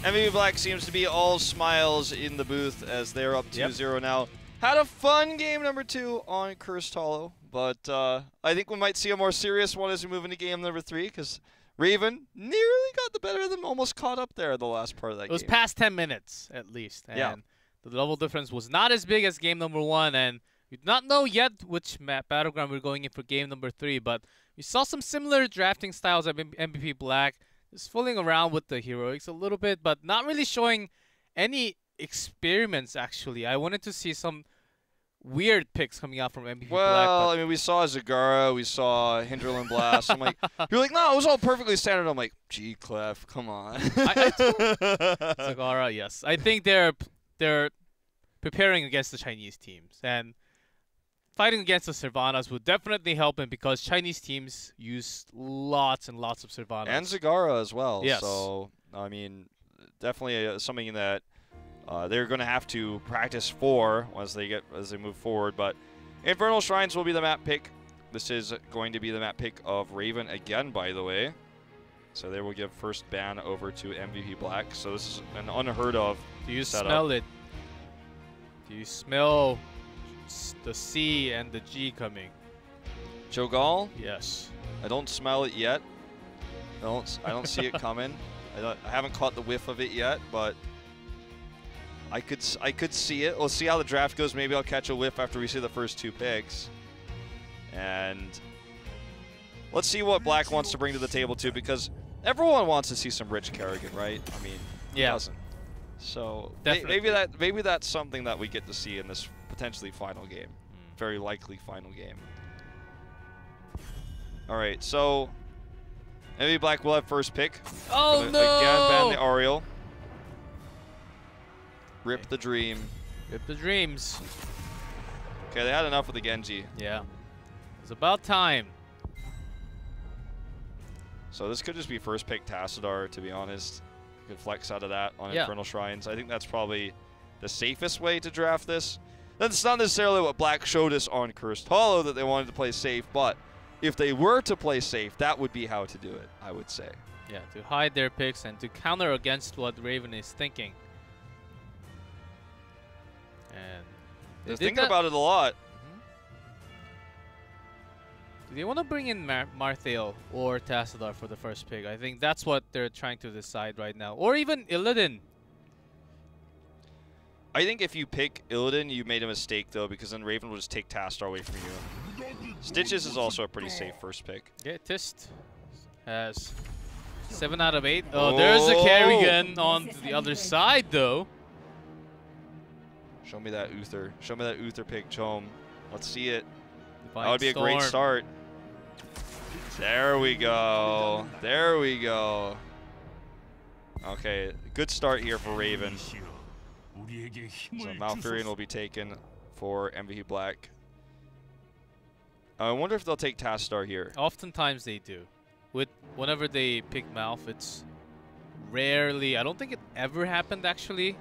MVP Black seems to be all smiles in the booth as they're up 2-0 now. Had a fun game number 2 on Cursed Hollow, but I think we might see a more serious one as we move into game number 3 because Raven nearly got the better of them, almost caught up there the last part of that game. It was past 10 minutes at least, and the level difference was not as big as game number 1, and we do not know yet which map battleground we're going in for game number 3, but we saw some similar drafting styles at MVP Black. Just fooling around with the heroics a little bit, but not really showing any experiments, actually. I wanted to see some weird picks coming out from MVP Black. Well, I mean, we saw Zagara, we saw Hinterland Blast. I'm like, you're like, no, it was all perfectly standard. I'm like, gee, Clef, come on. Zagara, yes. I think they're preparing against the Chinese teams, and fighting against the Sylvanas would definitely help him because Chinese teams use lots and lots of Sylvanas. And Zagara as well. Yes. So, I mean, definitely something that they're going to have to practice for as they move forward. But Infernal Shrines will be the map pick. This is going to be the map pick of Raven again, by the way. So they will give first ban over to MVP Black. So this is an unheard of Do you setup. smell it? Do you smell the C and the G coming? Cho'Gall? Yes. I don't smell it yet. I don't see it coming. I haven't caught the whiff of it yet, but I could see it. We'll see how the draft goes. Maybe I'll catch a whiff after we see the first 2 picks. And let's see what Black wants to bring to the table too, because everyone wants to see some rich Kerrigan, right? I mean, who doesn't? So maybe that's something that we get to see in this potentially final game. Very likely final game. All right, so maybe Black will have first pick. Oh no! Again, ban the Ariel. Rip the dream. Rip the dreams. Okay, they had enough with the Genji. Yeah. It's about time. So this could just be first pick Tassadar, to be honest. You could flex out of that on Infernal Shrines. I think that's probably the safest way to draft this. That's not necessarily what Black showed us on Cursed Hollow, that they wanted to play safe, but if they were to play safe, that would be how to do it, I would say. Yeah, to hide their picks and to counter against what Raven is thinking. And they're thinking about it a lot. Do they want to bring in Marthael or Tassadar for the first pick? I think that's what they're trying to decide right now. Or even Illidan. I think if you pick Illidan, you made a mistake, though, because then Raven will just take Tassadar away from you. Stitches is also a pretty safe first pick. Yeah, Tist has 7 out of 8. Oh, there's a Kerrigan on the other side, though. Show me that Uther. Show me that Uther pick, Chom. Let's see it. Divine That would be a great start. There we go. There we go. Okay, good start here for Raven. So Malfurion will be taken for MVP Black. I wonder if they'll take Tassadar here. Oftentimes they do. Whenever they pick Malf, it's rarely, I don't think it ever happened actually,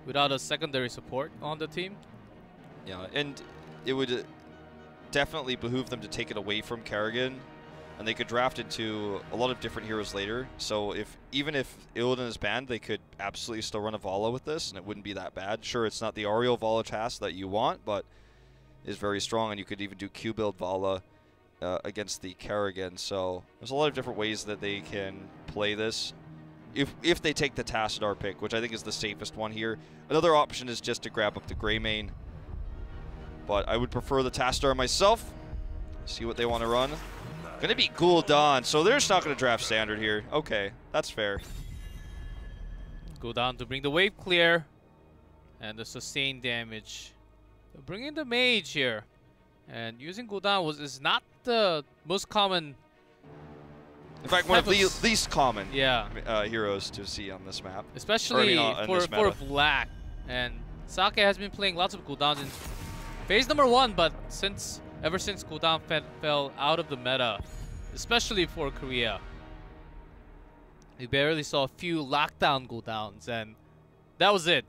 without a secondary support on the team. Yeah, and it would definitely behoove them to take it away from Kerrigan, and they could draft into a lot of different heroes later. So even if Illidan is banned, they could absolutely still run a Vala with this, and it wouldn't be that bad. Sure, it's not the Ariel Vala task that you want, but is very strong, and you could even do Q-build Vala against the Kerrigan. So there's a lot of different ways that they can play this. If they take the Tassadar pick, which I think is the safest one here. Another option is just to grab up the Greymane, but I would prefer the Tassadar myself. See what they want to run. Gonna be Gul'dan, so they're just not gonna draft standard here. Okay, that's fair. Gul'dan to bring the wave clear and the sustained damage. Bring in the mage here, and using Gul'dan is not the most common. In fact, one of the least common yeah heroes to see on this map. Especially for Black. And Sake has been playing lots of Gul'dans in phase number 1, but ever since Gul'dan fell out of the meta, especially for Korea, we barely saw a few lockdown Gul'dans, and that was it.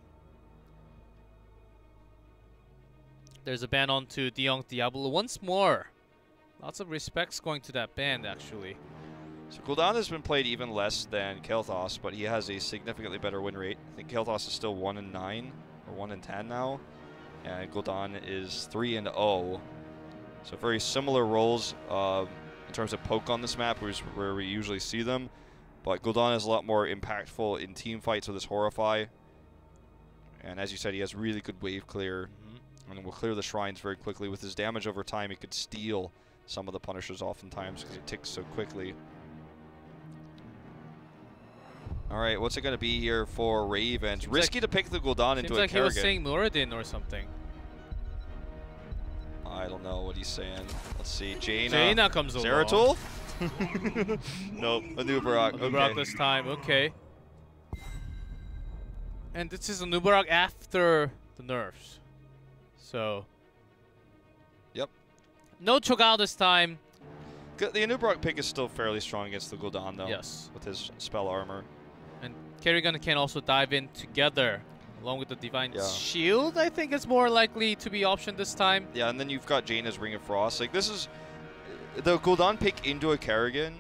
There's a ban on to Diong Diablo once more. Lots of respects going to that band, actually. So Gul'dan has been played even less than Kael'thas, but he has a significantly better win rate. I think Kael'thas is still 1-9 or 1-10 now, and Gul'dan is 3-0. So very similar roles in terms of poke on this map, where we usually see them. But Gul'dan is a lot more impactful in team fights with his Horrify. And as you said, he has really good wave clear. And will clear the shrines very quickly. With his damage over time, he could steal some of the Punishers oftentimes because he ticks so quickly. Alright, what's it going to be here for Ravens? Risky to pick the Gul'dan into a Kerrigan. Seems like he was saying Muradin or something. I don't know what he's saying. Let's see. Jaina. Jaina comes over. Zeratul? Nope. Anubarak. Anubarak this time. Okay. And this is Anubarak after the nerfs. So. Yep. No Cho'Gao this time. The Anubarak pick is still fairly strong against the Gul'dan, though. Yes. With his spell armor. And Kerrigan can also dive in together. Along with the Divine Shield, I think is more likely to be optioned this time. Yeah, and then you've got Jaina's Ring of Frost. Like, this is... The Gul'dan pick into a Kerrigan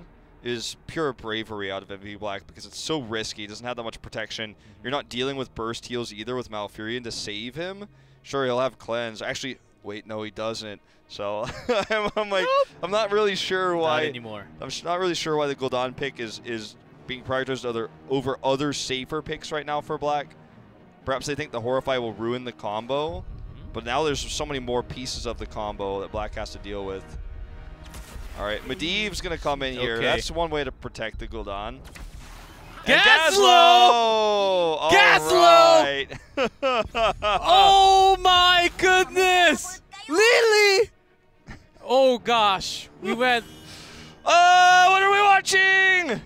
is pure bravery out of MVP Black because it's so risky. It doesn't have that much protection. You're not dealing with burst heals either with Malfurion to save him. Sure, he'll have Cleanse. Actually, wait, no, he doesn't. So, I'm like, nope. I'm not really sure why... Not anymore. I'm not really sure why the Gul'dan pick is being prioritized over other safer picks right now for Black. Perhaps they think the Horrify will ruin the combo, but now there's so many more pieces of the combo that Black has to deal with. All right, Medivh's going to come in here. That's one way to protect the Gul'dan. Gazlowe! Gazlowe! Right. Oh my goodness! Lily! Oh gosh, we went... What are we watching?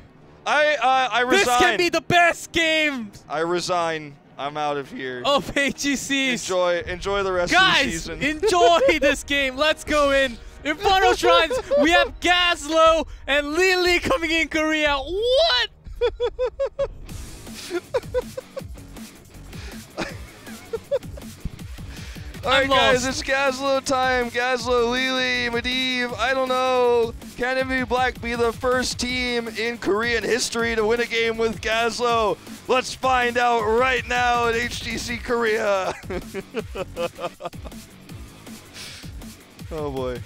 I resign. This can be the best game! I resign. I'm out of here. Of HGCs. Enjoy the rest of the season. Guys, enjoy this game. Let's go in. Infernal Shrines, we have Gazlowe and Lily coming in Korea. What? Alright guys, it's Gazlowe time. Gazlowe, Lily, Medivh, I don't know. Can MVP Black be the first team in Korean history to win a game with Gazlowe? Let's find out right now at HGC Korea. Oh boy.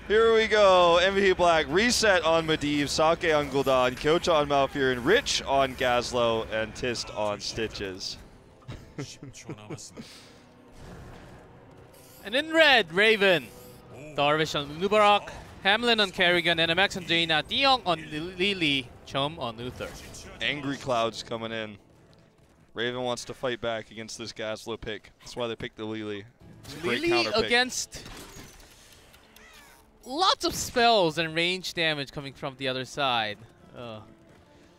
Here we go. MVP Black reset on Medivh, Sake on Gul'dan, Kyocha on Malfurion, Rich on Gazlowe, and Tist on Stitches. And in red, Raven, Darvish on Anubarak, Hamlin on Kerrigan, NMX on Jaina, Diong on Lily, Chum on Luther. Angry clouds coming in. Raven wants to fight back against this Gazlowe pick. That's why they picked the Lily. It's a great counter pick. Against lots of spells and range damage coming from the other side.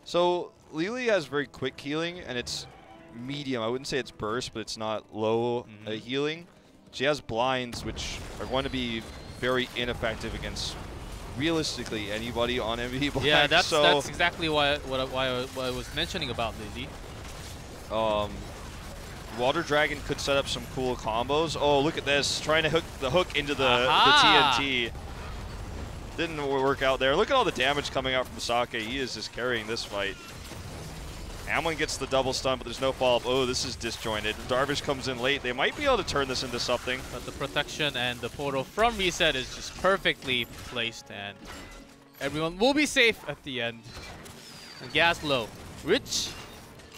So Lily has very quick healing, and it's medium. I wouldn't say it's burst, but it's not low healing. She has blinds, which are going to be very ineffective against realistically anybody on MVP Black. Yeah, that's exactly why I was mentioning about Lily. Water Dragon could set up some cool combos. Oh, look at this. Trying to hook the hook into the TNT. Didn't work out there. Look at all the damage coming out from Sake. He is just carrying this fight. Hamlin gets the double stun, but there's no follow-up. Oh, this is disjointed. Darvish comes in late. They might be able to turn this into something. But the protection and the portal from reset is just perfectly placed, and everyone will be safe at the end. And Gazlowe. Rich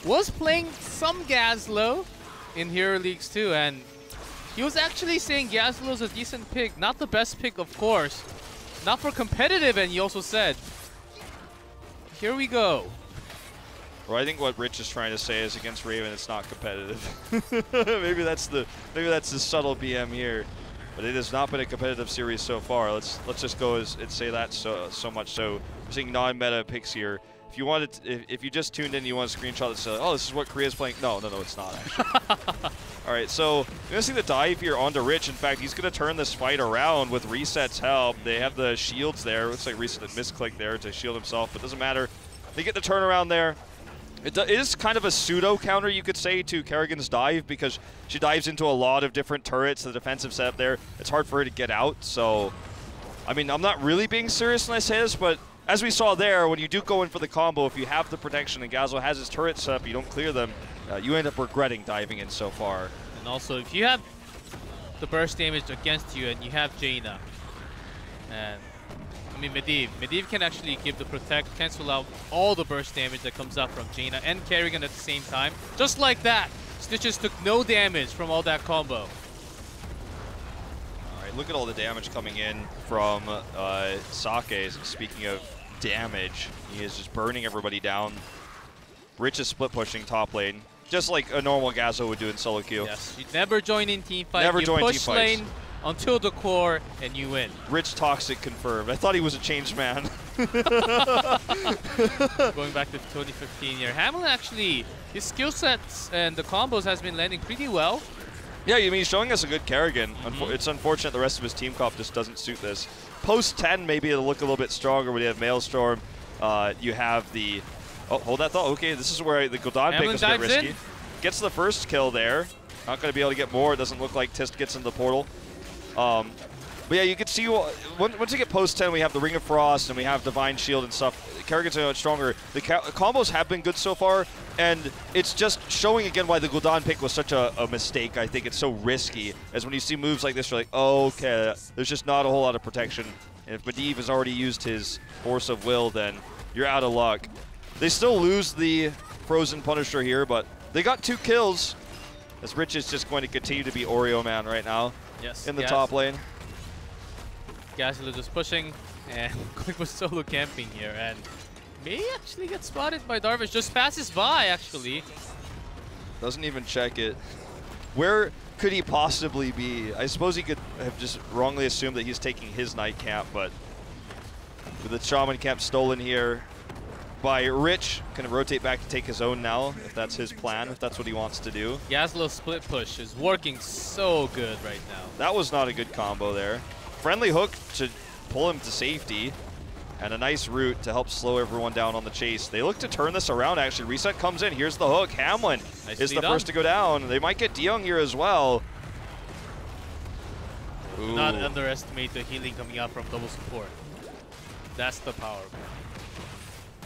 was playing some Gazlowe in Hero Leagues too, and he was actually saying Gazlowe's a decent pick. Not the best pick, of course. Not for competitive, and he also said, here we go. Well, I think what Rich is trying to say is against Raven, it's not competitive. maybe that's the subtle BM here, but it has not been a competitive series so far. Let's just go and say that so much. So we're seeing non-meta picks here. If you wanted, if you just tuned in, you want a screenshot that says, "Oh, this is what Korea's playing." No, it's not actually. All All right, so you're going to see the dive here onto Rich. In fact, he's going to turn this fight around with Reset's help. They have the shields there. Looks like Reset misclicked there to shield himself, but doesn't matter. They get the turnaround there. It is kind of a pseudo counter, you could say, to Kerrigan's dive because she dives into a lot of different turrets. The defensive setup there, it's hard for her to get out. So, I mean, I'm not really being serious when I say this, but as we saw there, when you do go in for the combo, if you have the protection and Gazlowe has his turrets set up, you don't clear them, you end up regretting diving in so far. And also, if you have the burst damage against you and you have Jaina, and I mean Medivh can actually give the protect, cancel out all the burst damage that comes up from Jaina and Kerrigan at the same time. Just like that, Stitches took no damage from all that combo. All right, look at all the damage coming in from Sake. Speaking of damage, he is just burning everybody down. Rich is split pushing top lane, just like a normal Gazlowe would do in solo queue. Yes, you never join in team fight. Never you join push team lane fights. Until the core, and you win. Rich Toxic confirmed. I thought he was a changed man. Going back to 2015 here, Hamlin actually, his skill sets and the combos has been landing pretty well. Yeah, I mean, he's showing us a good Kerrigan. It's unfortunate the rest of his team comp just doesn't suit this. Post 10, maybe it'll look a little bit stronger when you have Maelstrom. You have the... Oh, hold that thought. Okay, this is where the Gul'dan pick was a bit risky. Gets the first kill there. Not going to be able to get more. It doesn't look like Tist gets in the portal. But yeah, you can see once you get post 10, we have the Ring of Frost and we have Divine Shield and stuff. Kerrigan's a lot stronger. The combos have been good so far, and it's just showing again why the Gul'dan pick was such a mistake. I think it's so risky, as when you see moves like this, you're like, oh, okay, there's just not a whole lot of protection. And if Medivh has already used his Force of Will, then you're out of luck. They still lose the Frozen Punisher here, but they got 2 kills, as Rich is just going to continue to be Oreo Man right now. Yes, in the top lane. Gazlowe just pushing and going for solo camping here, and may actually get spotted by Darvish. Just passes by, actually. Doesn't even check it. Where could he possibly be? I suppose he could have just wrongly assumed that he's taking his night camp, but with the Shaman camp stolen here by Rich, going to rotate back to take his own now, if that's his plan, if that's what he wants to do. Gazlowe's split push is working so good right now. That was not a good combo there. Friendly hook to pull him to safety, and a nice route to help slow everyone down on the chase. They look to turn this around, actually. Reset comes in. Here's the hook. Hamlin is the first to go down. They might get DeYoung here as well. Do not underestimate the healing coming out from double support. That's the power.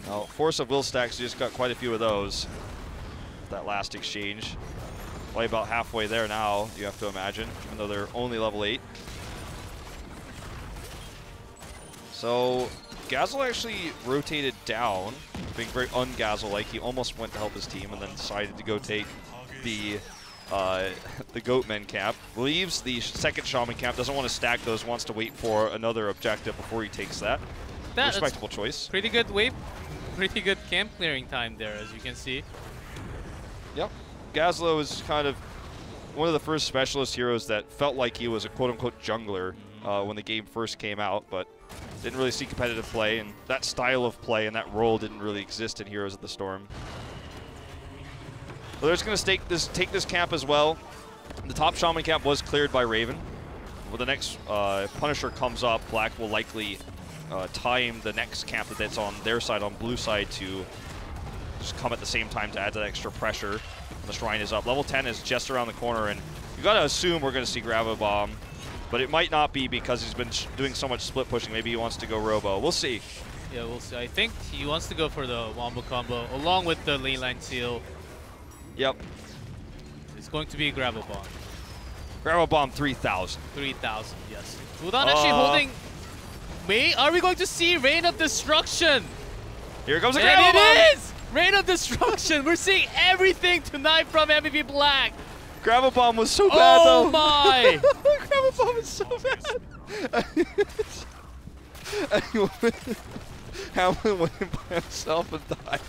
Now, Force of Will stacks just got quite a few of those. That last exchange. Probably about halfway there now, you have to imagine, even though they're only level 8. So, Gazlowe actually rotated down, being very un-Gazlowe-like. He almost went to help his team and then decided to go take the Goatmen camp. Leaves the second Shaman camp, doesn't want to stack those, wants to wait for another objective before he takes that. Respectable choice. Pretty good wave. Pretty good camp clearing time there, as you can see. Yep. Gazlowe is kind of one of the first specialist heroes that felt like he was a quote-unquote jungler when the game first came out, but didn't really see competitive play, and that style of play and that role didn't really exist in Heroes of the Storm. Well, they're just going to take this camp as well. The top Shaman camp was cleared by Raven. When the next Punisher comes up, Black will likely time the next camp that's on their side, on blue side, to just come at the same time to add that extra pressure. And the Shrine is up. Level 10 is just around the corner, and you got to assume we're going to see Gravo Bomb, but it might not be because he's been doing so much split pushing. Maybe he wants to go Robo. We'll see. Yeah, we'll see. I think he wants to go for the Wombo combo along with the lane line seal. Yep. It's going to be Gravo Bomb. Gravo Bomb 3000. 3000, yes. Gul'dan actually holding. Are we going to see Reign of Destruction? Here comes a Gravo Bomb! And it is! Reign of Destruction! We're seeing everything tonight from MVP Black! Gravo Bomb was so bad, though. Oh my! Gravo Bomb is so bad. Hamlin went in by himself and died.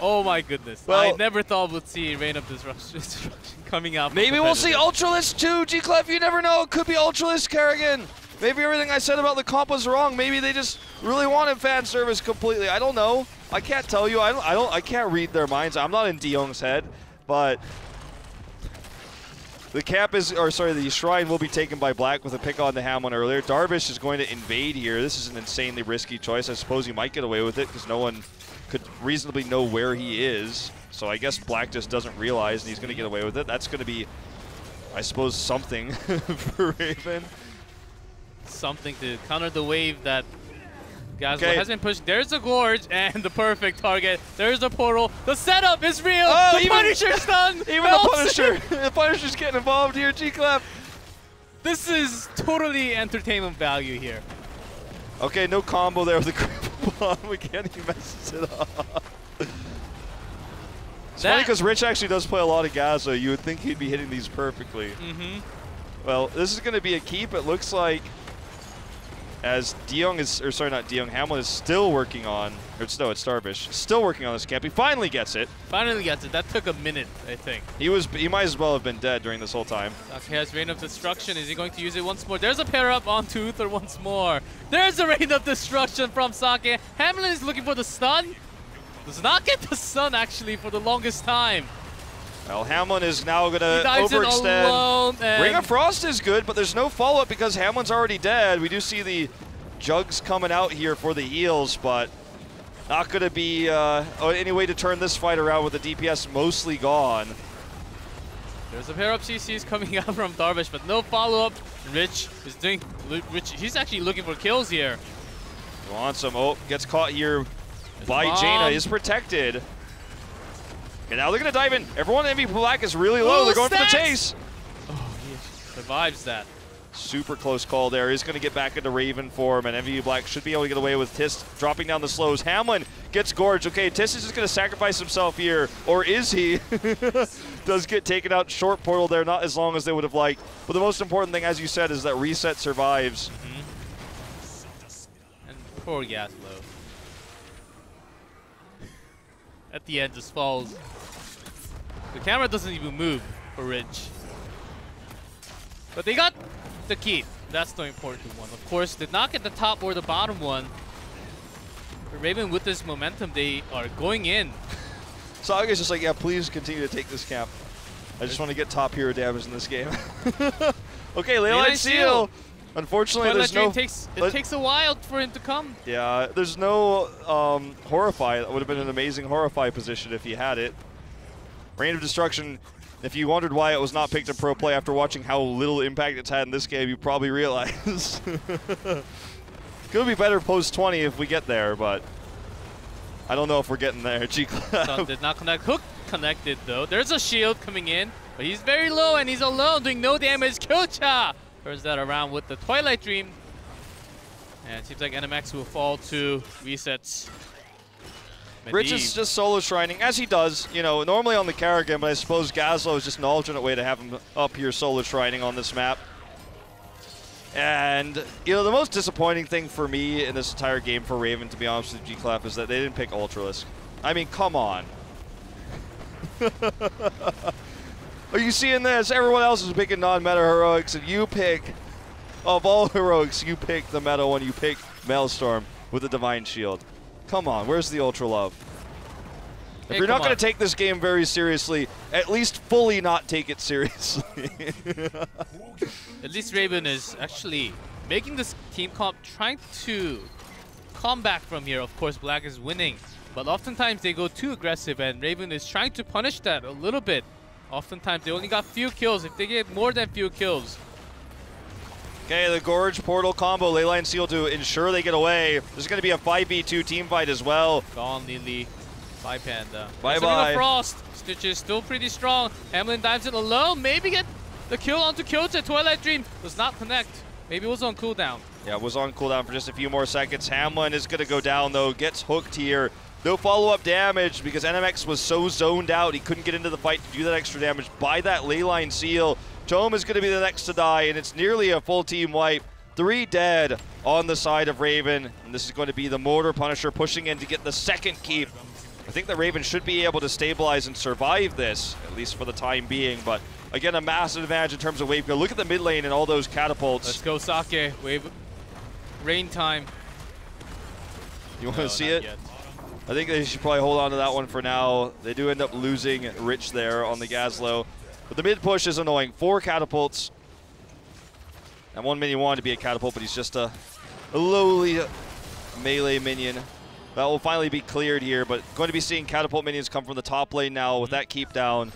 Oh my goodness. Well, I never thought we'd see Reign of Destruction coming out. Maybe we'll see Ultralisk too, G-Clef. You never know. It could be Ultralisk Kerrigan. Maybe everything I said about the comp was wrong. Maybe they just really wanted fan service completely. I don't know. I can't tell you. I can't read their minds. I'm not in DeYoung's head, but the camp is, or sorry, the shrine will be taken by Black with a pick on the Hamlin earlier. Darvish is going to invade here. This is an insanely risky choice. I suppose he might get away with it because no one could reasonably know where he is. So I guess Black just doesn't realize and he's going to get away with it. That's going to be, I suppose, something for Raven. Something to counter the wave that Gazlowe has been pushed. There's the Gorge and the perfect target. There's the portal. The setup is real. Oh, the Punisher's done. Even the Punisher. The Punisher's getting involved here, G-Clap. This is totally entertainment value here. Okay, no combo there with the critical bomb again. He messes it up. It's funny because Rich actually does play a lot of Gazlowe. You would think he'd be hitting these perfectly. Well, this is going to be a keep. It looks like as DeYoung is, or sorry, not DeYoung, Hamlin is still working on, or it's, no, it's Starbish, still working on this camp. He finally gets it. Finally gets it. That took a minute, I think. He might as well have been dead during this whole time. Okay, has Rain of Destruction. Is he going to use it once more? There's a pair up on Uther once more. There's a Rain of Destruction from Sake. Hamlin is looking for the stun. Does not get the stun, actually, for the longest time. Well, Hamlin is now going to overextend. Ring of Frost is good, but there's no follow-up because Hamlin's already dead. We do see the jugs coming out here for the heals, but not going to be any way to turn this fight around with the DPS mostly gone. There's a pair of CCs coming out from Darvish, but no follow-up. Rich is doing. He's actually looking for kills here. He wants him. Oh, gets caught here by Jaina. Is protected. And now they're going to dive in. Everyone in MVP Black is really low. They're going for the chase. Oh, he survives that. Super close call there. He's going to get back into Raven form, and MVP Black should be able to get away with Tis dropping down the slows. Hamlin gets Gorge. Okay, Tis is just going to sacrifice himself here. Or is he? Does get taken out. Short portal there, not as long as they would have liked. But the most important thing, as you said, is that Reset survives. And poor Gazlowe. At the end, just falls. The camera doesn't even move for Rich. But they got the keep. That's the important one. Of course, did not get the top or the bottom one. But Raven, with this momentum, they are going in. Saga's just like, yeah, please continue to take this camp. I just want to get top hero damage in this game. Okay, Leyline Seal. Unfortunately, there's no... It takes a while for him to come. Yeah, there's no Horrify. That would have been an amazing Horrify position if he had it. Rain of Destruction, if you wondered why it was not picked in Pro Play after watching how little impact it's had in this game, you probably realize. Could be better post 20 if we get there, but I don't know if we're getting there. Sun did not connect. Hook connected, though. There's a shield coming in, but he's very low, and he's alone, doing no damage. Kyocha turns that around with the Twilight Dream. And it seems like NMX will fall to resets. Rich is just solo shrining, as he does, you know, normally on the Kerrigan, but I suppose Gazlowe is just an alternate way to have him up here solo shrining on this map. And, you know, the most disappointing thing for me in this entire game for Raven, to be honest with G-Clap, is that they didn't pick Ultralisk. I mean, come on. Are you seeing this? Everyone else is picking non-meta heroics, and you pick, of all heroics, you pick the meta one, you pick Maelstrom with the Divine Shield. Come on, where's the Ultra Love? If you're not going to take this game very seriously, at least fully not take it seriously. At least Raven is actually making this team comp, trying to come back from here. Of course, Black is winning, but oftentimes they go too aggressive, and Raven is trying to punish that a little bit. Oftentimes they only got few kills. If they get more than few kills. Okay, the Gorge Portal combo, Leyline Seal to ensure they get away. There's going to be a 5v2 team fight as well. Gone, Lily. Bye, Panda. Bye-bye. Frost. Stitch is still pretty strong. Hamlin dives in alone. Maybe get the kill onto Kyocha. Twilight Dream does not connect. Maybe it was on cooldown. Yeah, it was on cooldown for just a few more seconds. Hamlin is going to go down, though. Gets hooked here. No follow-up damage because NMX was so zoned out. He couldn't get into the fight to do that extra damage by that Leyline Seal. Tome is going to be the next to die, and it's nearly a full team wipe. 3 dead on the side of Raven, and this is going to be the Mortar Punisher pushing in to get the second keep. I think that Raven should be able to stabilize and survive this, at least for the time being, but Again, a massive advantage in terms of wave clear. Look at the mid lane and all those catapults. Let's go, Sake. Wave. Rain time. You want to see it? Yet. I think they should probably hold on to that one for now. They do end up losing Rich there on the Gazlowe. But the mid push is annoying. 4 catapults. And one minion wanted to be a catapult, but he's just a lowly melee minion. That will finally be cleared here, but going to be seeing catapult minions come from the top lane now with that keep down.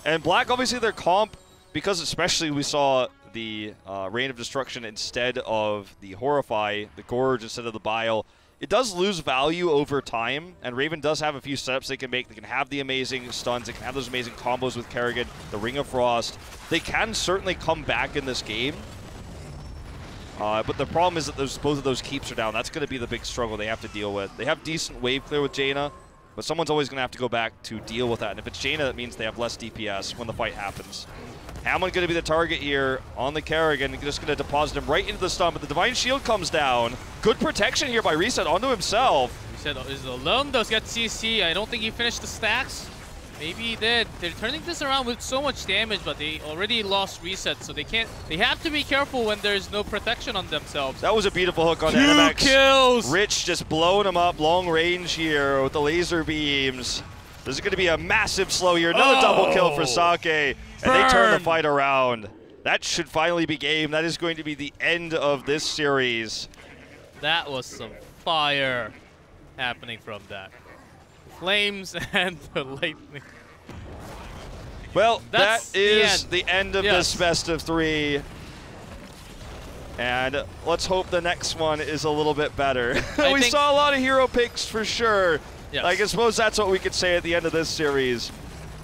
And Black, obviously their comp, because especially we saw the Rain of Destruction instead of the Horrify, the Gorge instead of the Bile, it does lose value over time, and Raven does have a few setups they can make. They can have the amazing stuns, they can have those amazing combos with Kerrigan, the Ring of Frost. They can certainly come back in this game. But the problem is that both of those keeps are down. That's going to be the big struggle they have to deal with. They have decent wave clear with Jaina, but someone's always going to have to go back to deal with that. And if it's Jaina, that means they have less DPS when the fight happens. Hamlin going to be the target here on the Kerrigan. Just going to deposit him right into the stun, but the Divine Shield comes down. Good protection here by Reset onto himself. Reset is alone, does get CC. I don't think he finished the stacks. Maybe he did. They're turning this around with so much damage, but they already lost Reset, so they can't. They have to be careful when there's no protection on themselves. That was a beautiful hook on 2 NMX. kills! Rich just blowing him up, long range here with the laser beams. This is going to be a massive slow here. Another double kill for Sake, and they turn the fight around. That should finally be game. That is going to be the end of this series. That was some fire happening from that. Flames and the lightning. Well, That's that is the end of this best of 3. And let's hope the next one is a little bit better. We saw a lot of hero picks for sure. Yes. I suppose that's what we could say at the end of this series.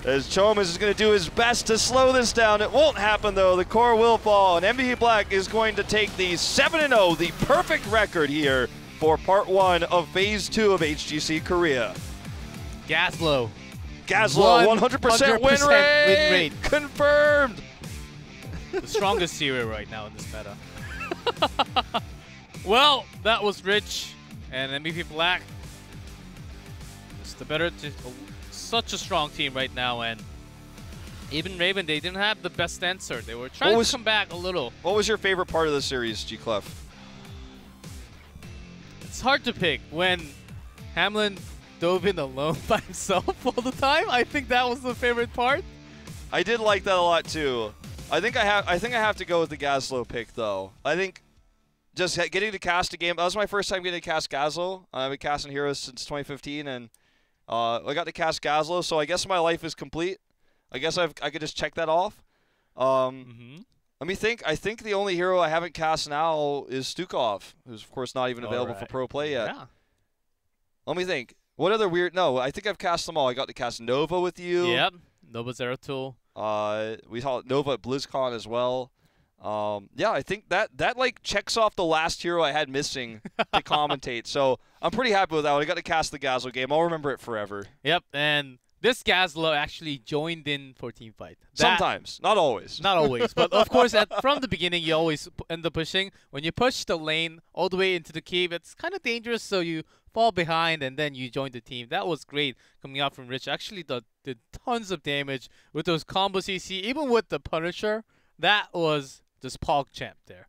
As Chalmers is going to do his best to slow this down. It won't happen though. The core will fall, and MVP Black is going to take the 7-0, the perfect record here for part 1 of phase 2 of HGC Korea. Gazlowe. 100% win rate. Confirmed. The strongest hero right now in this meta. Well, that was Rich and MVP Black. It's the better, such a strong team right now, and even Raven, they didn't have the best answer. They were trying to come back a little. What was your favorite part of the series, G Clef? It's hard to pick. When Hamlin dove in alone by himself all the time, I think that was the favorite part. I did like that a lot too. I think I have to go with the Gazlowe pick though. I think just getting to cast a game. That was my first time getting to cast Gazlowe. I've been casting heroes since 2015, and I got to cast Gazlowe, so I guess my life is complete. I guess I could just check that off. Let me think. I think the only hero I haven't cast now is Stukov, who's of course not even available for pro play yet. Yeah. Let me think. What other weird? No, I think I've cast them all. I got to cast Nova with you. Yep. Nova Zeratul. We saw Nova at BlizzCon as well. Yeah, I think that like checks off the last hero I had missing to commentate. So I'm pretty happy with that one. I got to cast the Gazlowe game. I'll remember it forever. Yep, and this Gazlowe actually joined in for teamfight. Sometimes, not always. Not always, but of course, from the beginning, you always end up pushing. When you push the lane all the way into the cave, it's kind of dangerous, so you fall behind and then you join the team. That was great coming out from Rich. Actually did tons of damage with those combo CC, even with the Punisher. That was just PogChamp there.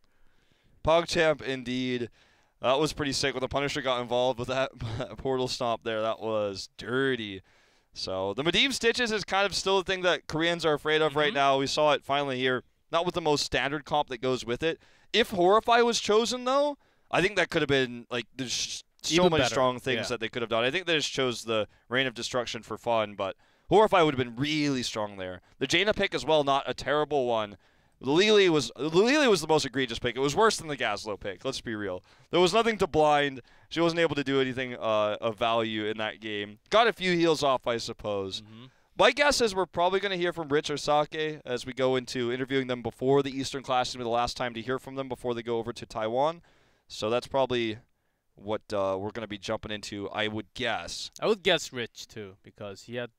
PogChamp indeed. That was pretty sick when the Punisher got involved with that portal stomp there. That was dirty. So the Medivh Stitches is kind of still the thing that Koreans are afraid of right now. We saw it finally here. Not with the most standard comp that goes with it. If Horrify was chosen, though, I think that could have been, like, there's so many strong things that they could have done. I think they just chose the Rain of Destruction for fun, but Horrify would have been really strong there. The Jaina pick as well, not a terrible one. The Lili was the most egregious pick. It was worse than the Gazlowe pick, let's be real. There was nothing to blind. She wasn't able to do anything of value in that game. Got a few heals off, I suppose. My guess is we're probably going to hear from Rich or Sake as we go into interviewing them before the Eastern Clash. It's going to be the last time to hear from them before they go over to Taiwan. So that's probably what we're going to be jumping into, I would guess. I would guess Rich, too, because he had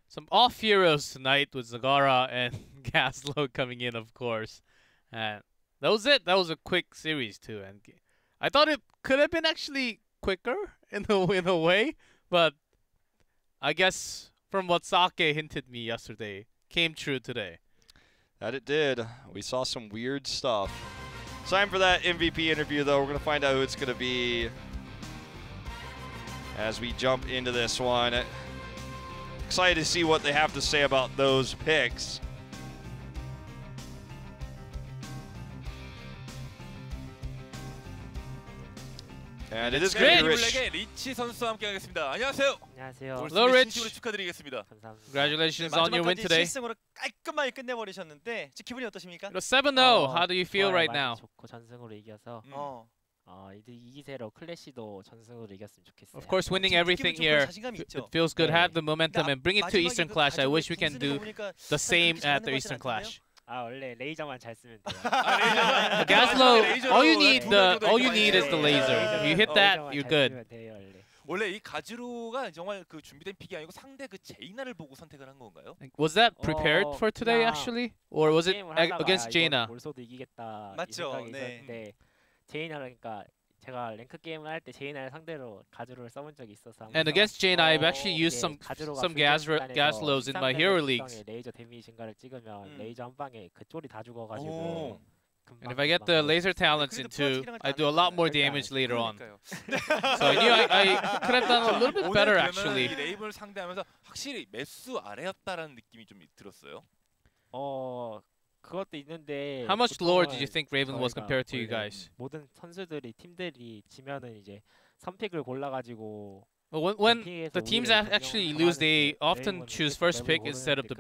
some off heroes tonight with Zagara and Gazlowe coming in, of course. And that was it. That was a quick series, too. And I thought it could have been actually quicker in a way, but I guess from what Sake hinted me yesterday, came true today. That it did. We saw some weird stuff. Time for that MVP interview, though. We're going to find out who it's going to be as we jump into this one. Excited to see what they have to say about those picks. And it is great. 리치 선수와 함께하겠습니다. 안녕하세요. 안녕하세요. Hello, Rich. 진심으로 축하드리겠습니다. 감사합니다. Congratulations on your win today. 7승으로 깔끔하게 끝내버리셨는데 기분이 어떠십니까? It was 7-0. How do you feel right now? 좋고 전승으로 이겨서 이기세로 클래시도 전승으로 이겼으면 좋겠어요. Of course, winning everything here, it feels good. Have the momentum and bring it to Eastern Clash. I wish we can do the same at the Eastern Clash. 원래 레이저만 잘 쓰면 돼요. Gazlowe, all you need is the laser. You hit that, you're good. 원래 이 가즈로가 정말 그 준비된 픽이 아니고 상대 그 제이나를 보고 선택을 한 건가요? Was that prepared for today actually, or was it against Jaina? 몰소도 이기겠다. 맞죠. 이 생각이 있었는데 제이나를 그러니까 제가 랭크 게임을 할 때 제이나를 상대로 가즈로를 써본 적이 있어서. And against Jaina, I've actually used some Gazlowes in my hero leagues. 레이저 데미지 증가를 찍으면 레이저 한 방에 그 쫄이 다 죽어가지고. And if I get the laser talents into, I do a lot more damage later on. So I knew I could have done a little bit better actually. 이 레이븐을 상대하면서 확실히 매수 아래였다라는 느낌이 좀 들었어요. 그것도 있는데. How much lower did you think Raven was compared to you guys? 모든 선수들이 팀들이 지면은 이제 선픽을 골라가지고. When the teams actually lose, they often choose first pick instead of the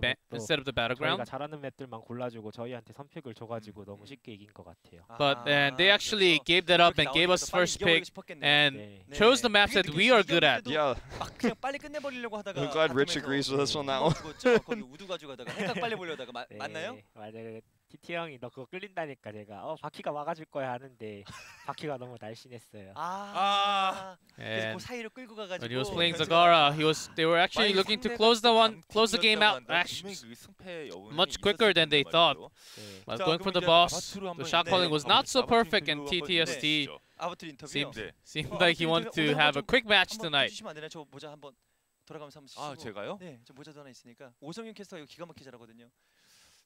battleground. 저희가 잘하는 맵들만 골라주고 저희한테 선픽을 줘가지고 너무 쉽게 이긴 것 같아요. But they actually gave that up and gave us first pick and chose the maps that we are good at. Yeah. 그냥 빨리 끝내버리려고 하다가. I'm glad Rich agrees with us on that one. 거기 우두 가지고 가다가 핵각 빨리 보려다가 맞나요? 맞아요. TT 형이 너 그거 끌린다니까 제가 바퀴가 막아줄 거야 하는데 바퀴가 너무 날씬했어요. 그래서 그 사이로 끌고 가가지고. When he was playing Zagara, they were actually looking to close the game out much quicker than they thought. But going for the boss, the shot calling was not so perfect, and TTST seemed like he wanted to have a quick match tonight. 저 모자 한번 돌아가면서 한번 쓰시고. 제가요? 네, 저 모자도 하나 있으니까. 오성윤 캐스터가 이거 기가 막히게 잘하거든요.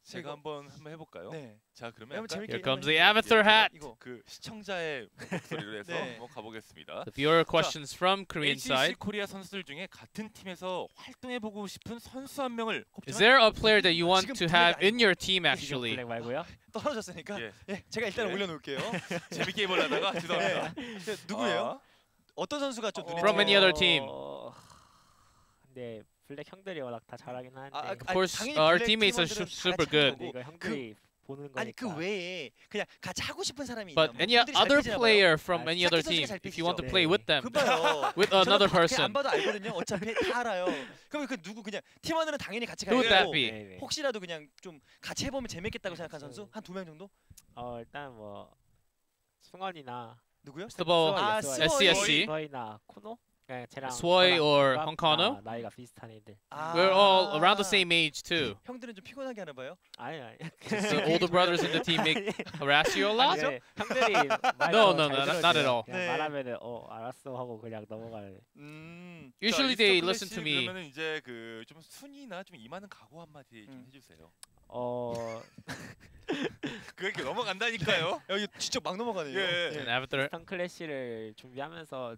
제가 한번 해볼까요? 네. 자 그러면 Here comes the Avatar hat. 그 시청자의 목소리로 해서 한번 가보겠습니다. The viewer questions from Korean side. HGC 코리아 선수들 중에 같은 팀에서 활동해보고 싶은 선수 한 명을 Is there a player that you want to have in your team actually? 말고요? 떨어졌으니까. 제가 일단 올려놓을게요. 재밌게 해보려다가 죄송합니다. 누구예요? 어떤 선수가 좀 눈에 From any other team? 근데 블랙 형들이 워낙 다 잘하긴 하는데. Of course, our teammates are super good. 이거 형들이 보는 거니까. 아니 그 외에 그냥 같이 하고 싶은 사람이 But 있나? any other player from any other team, if you want to play with them, with another person, 안 봐도 알거든요. 어차피 다 알아요. 그럼 그 누구 그냥 팀원들은 당연히 같이 who would that 가고 be? 혹시라도 그냥 좀 같이 해보면 재밌겠다고 생각한 선수 한 2명 정도? 일단 뭐 승원이나 누구요? SCSC, 스워이나 코노? Swoi or Honkano? 나이가 비슷한 애들. We're all around the same age too. 형들은 좀 피곤하게 하나 봐요? 아니. The older brothers in the team harass you a lot? 형들이 No, not at all. 그냥 말하면은 알았어 하고 그냥 넘어가요. Usually they listen to me. 그러면은 이제 그 좀 순위나 좀 이만한 각오 한마디 좀 해주세요. 그렇게 넘어간다니까요. 여기 진짜 막 넘어가네요. Avatar. 클래시를 준비하면서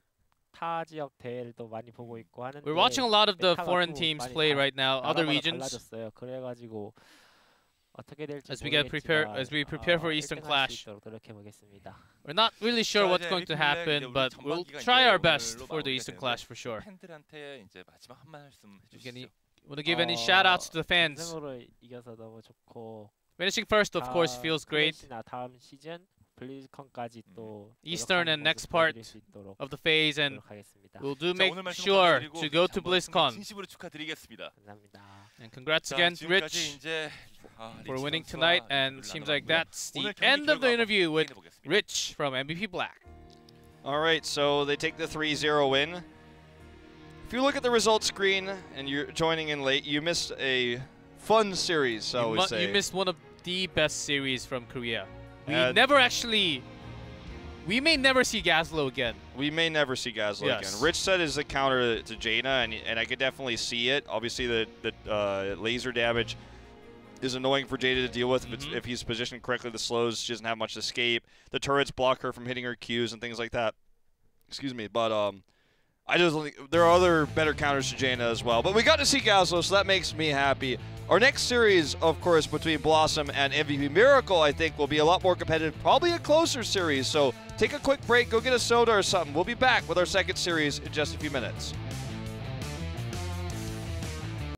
타 지역 대회를 또 많이 보고 있고 하는데. We're watching a lot of the foreign teams play right now, other regions. 달라졌어요. 그래가지고 어떻게 될지 as we prepare for Eastern Clash. 노력해보겠습니다. We're not really sure what's going to happen, but we'll try our best for the Eastern Clash for sure. 팬들한테 이제 마지막 한 말씀 해주시죠. Want to give any shout-outs to the fans? 전승으로 이겨서 너무 좋고. Finishing first, of course, feels great. 다음 시즌 블리즈컨까지 또 Eastern and next part of the phase, and we'll make sure to go to BlizzCon. 진심으로 축하드리겠습니다. 감사합니다. And congrats again, Rich, for winning tonight. And seems like that's the end of the interview with Rich from MVP Black. All right, so they take the 3-0 win. If you look at the results screen and you're joining in late, you missed a fun series, I would say. You missed one of the best series from Korea. We may never see Gazlowe again. We may never see Gazlowe again. Rich said is a counter to Jaina, and I could definitely see it. Obviously, the laser damage is annoying for Jada to deal with if he's positioned correctly. The slows, she doesn't have much escape. The turrets block her from hitting her Qs and things like that. Excuse me, but I just think there are other better counters to Jaina as well. But we got to see Gazlowe, so that makes me happy. Our next series, of course, between Blossom and MVP Miracle, I think will be a lot more competitive, probably a closer series. So take a quick break, go get a soda or something. We'll be back with our second series in just a few minutes.